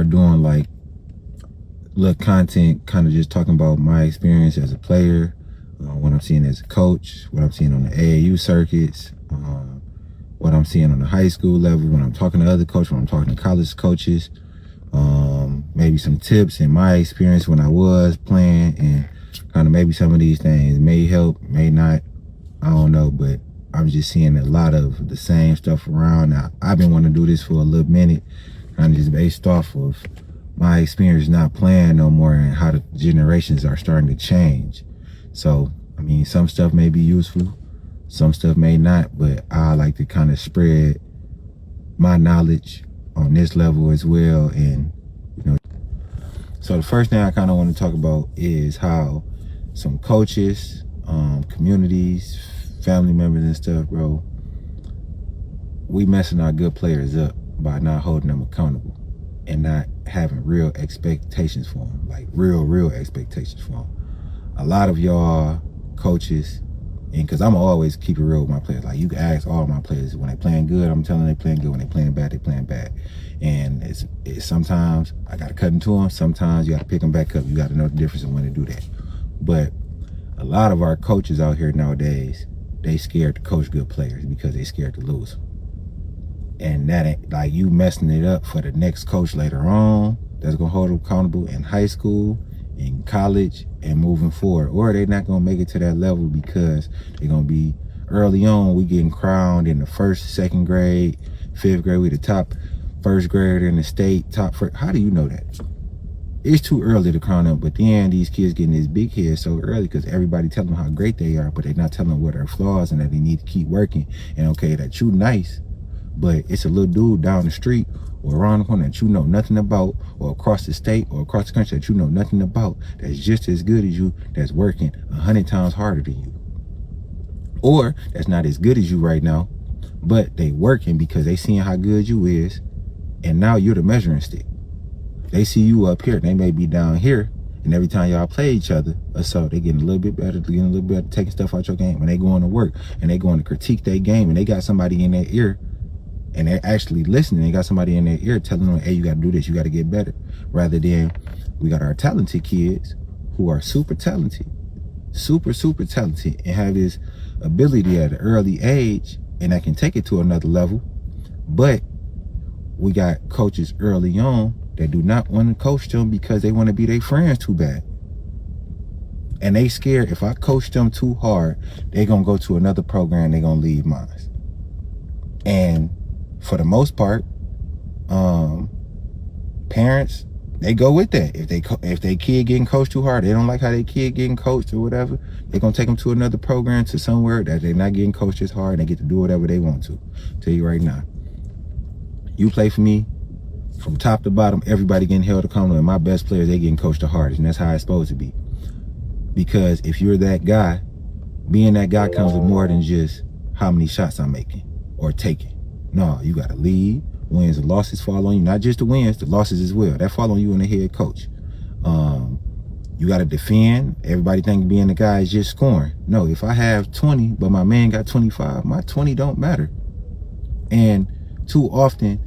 start doing like little content, kind of just talking about my experience as a player, what I'm seeing as a coach, what I'm seeing on the AAU circuits, what I'm seeing on the high school level, when I'm talking to other coaches, when I'm talking to college coaches, maybe some tips in my experience when I was playing, and kind of maybe some of these things may help, may not, I don't know, but I'm just seeing a lot of the same stuff around. Now, I've been wanting to do this for a little minute, kind of just based off of my experience not playing no more and how the generations are starting to change. So, I mean, some stuff may be useful, some stuff may not, but I like to kind of spread my knowledge on this level as well. And, you know, so the first thing I kind of want to talk about is how some coaches, communities, family members and stuff, bro, we messing our good players up by not holding them accountable and not having real expectations for them, like real expectations for them. A lot of y'all coaches, and because I'm always keep it real with my players, like you can ask all my players, when they playing good, I'm telling them they playing good. When they playing bad, they playing bad. And it's sometimes I got to cut into them. Sometimes you got to pick them back up. You got to know the difference and when to do that. But a lot of our coaches out here nowadays, they scared to coach good players because they scared to lose. And that ain't like you messing it up for the next coach later on that's gonna hold them accountable in high school, in college, and moving forward. Or they're not gonna make it to that level because they're gonna be early on. We getting crowned in the first, second grade, fifth grade. We the top first grader in the state, top first. How do you know that? It's too early to crown them, but then these kids getting this big head so early because everybody telling them how great they are, but they're not telling them what their flaws and that they need to keep working. And okay, that you nice, but it's a little dude down the street or around the corner that you know nothing about, or across the state or across the country that you know nothing about, that's just as good as you, that's working 100 times harder than you. Or that's not as good as you right now, but they working because they seeing how good you is, and now you're the measuring stick. They see you up here, they may be down here, and every time y'all play each other, or so they getting a little bit better, taking stuff out your game. When they going to work and they going to critique their game, and they got somebody in their ear, and they're actually listening. They got somebody in their ear telling them, hey, you got to do this, you got to get better. Rather than we got our talented kids who are super talented, super talented, and have this ability at an early age, and that can take it to another level. But we got coaches early on that do not want to coach them because they want to be their friends too bad. And they scared if I coach them too hard, they're going to go to another program, they're going to leave mine. And for the most part, parents, they go with that. If they kid getting coached too hard, they don't like how their kid getting coached or whatever, they're gonna take them to another program, to somewhere that they're not getting coached as hard, and they get to do whatever they want to. Tell you right now, you play for me, from top to bottom, everybody getting held accountable, and my best players, they getting coached the hardest, and that's how it's supposed to be. Because if you're that guy, being that guy comes with more than just how many shots I'm making or taking. No, you gotta lead. Wins and losses fall on you. Not just the wins, the losses as well. That fall on you and the head coach. You gotta defend. Everybody think being the guy is just scoring. No, if I have 20, but my man got 25, my 20 don't matter. And too often,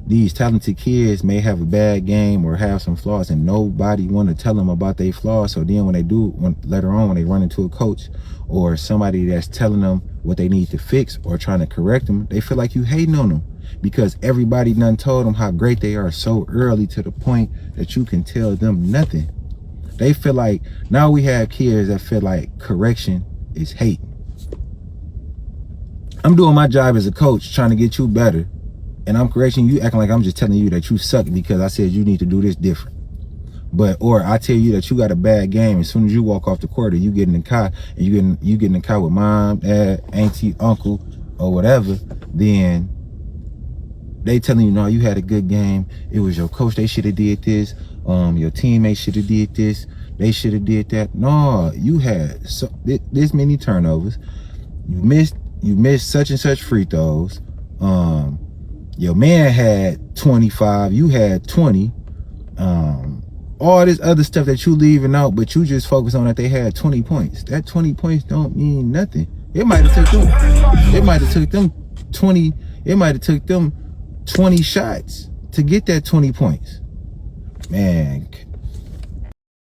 these talented kids may have a bad game or have some flaws, and nobody want to tell them about their flaws. So then when they do, later on, when they run into a coach or somebody that's telling them what they need to fix or trying to correct them, they feel like you hating on them because everybody done told them how great they are so early, to the point that you can tell them nothing. They feel like, now we have kids that feel like correction is hate. I'm doing my job as a coach, trying to get you better, and I'm correcting you, acting like I'm just telling you that you suck because I said you need to do this different. But, or I tell you that you got a bad game, as soon as you walk off the court, or you get in the car, and you get in the car with mom, dad, auntie, uncle, or whatever, then they telling you, no, you had a good game. It was your coach, they should have did this. Your teammates should have did this. They should have did that. No, you had this many turnovers. You missed such and such free throws. Your man had 25, you had 20. All this other stuff that you leaving out, but you just focus on that they had 20 points. That 20 points don't mean nothing. It might have took them 20 shots to get that 20 points. man,